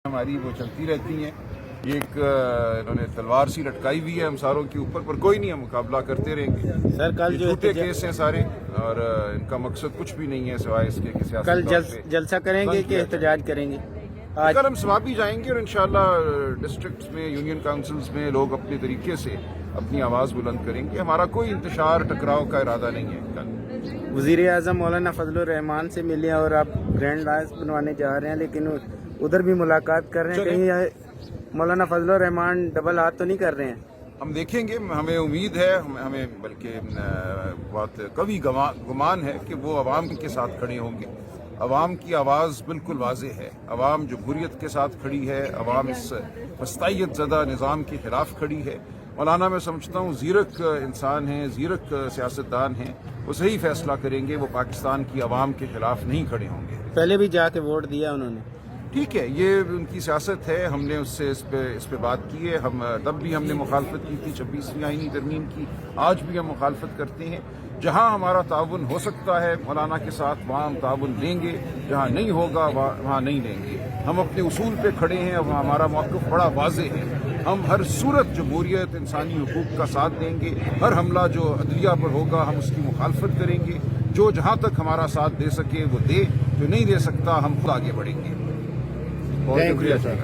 हमारी वो चलती रहती हैं। एक इन्होंने तलवार सी लटकाई हुई है हम सारों के ऊपर, पर कोई नहीं, हम मुकाबला करते रहेंगे। सर कल ये जो झूठे केस हैं सारे, और इनका मकसद कुछ भी नहीं है सिवाय इसके कि सियासी कल तौर पे जलसा करेंगे बंद कि किया एहतजाज करेंगे? आज कल हम स्वाबी जाएंगे और इंशाल्लाह डिस्ट्रिक्ट्स में, यूनियन काउंसिल्स में लोग अपने तरीके से अपनी आवाज़ बुलंद करेंगे। हमारा कोई इंतशार टकराव का इरादा नहीं है। कल वज़ीर आज़म मौलाना फजलुर रहमान से मिले और आप ग्रैंड लायंस बनवाने जा रहे हैं, लेकिन उधर भी मुलाकात कर रहे हैं, कहीं मौलाना फजलुर रहमान डबल हाथ तो नहीं कर रहे हैं? हम देखेंगे, हमें उम्मीद है, हमें बल्कि बहुत कभी गुमान है कि वो अवाम के साथ खड़े होंगे। अवाम की आवाज़ बिल्कुल वाज़ेह है। अवाम जमहूरियत के साथ खड़ी है। अवाम इस फस्तायत ज़दा निज़ाम के खिलाफ खड़ी है। मौलाना मैं समझता हूँ ज़ीरक इंसान हैं, ज़ीरक सियासतदान हैं, वो सही फैसला करेंगे। वो पाकिस्तान की अवाम के खिलाफ नहीं खड़े होंगे। पहले भी जाके वोट दिया उन्होंने। ठीक है, ये उनकी सियासत है। हमने उससे इस पे बात की है। हम तब भी हमने मुखालफत की थी 26वीं आईनी तरमीम की, आज भी हम मुखालफत करते हैं। जहाँ हमारा ताउन हो सकता है मौलाना के साथ, वहाँ हम ताउन लेंगे, जहाँ नहीं होगा वहाँ नहीं लेंगे। हम अपने उसूल पे खड़े हैं और हमारा मौक़िफ़ बड़ा वाज़ेह है। हम हर सूरत जमहूरियत, इंसानी हुकूक का साथ देंगे। हर हमला जो अदलिया पर होगा हम उसकी मुखालफत करेंगे। जो जहाँ तक हमारा साथ दे सके वो दे, जो नहीं दे सकता हम खुद आगे बढ़ेंगे। बहुत शुक्रिया सर।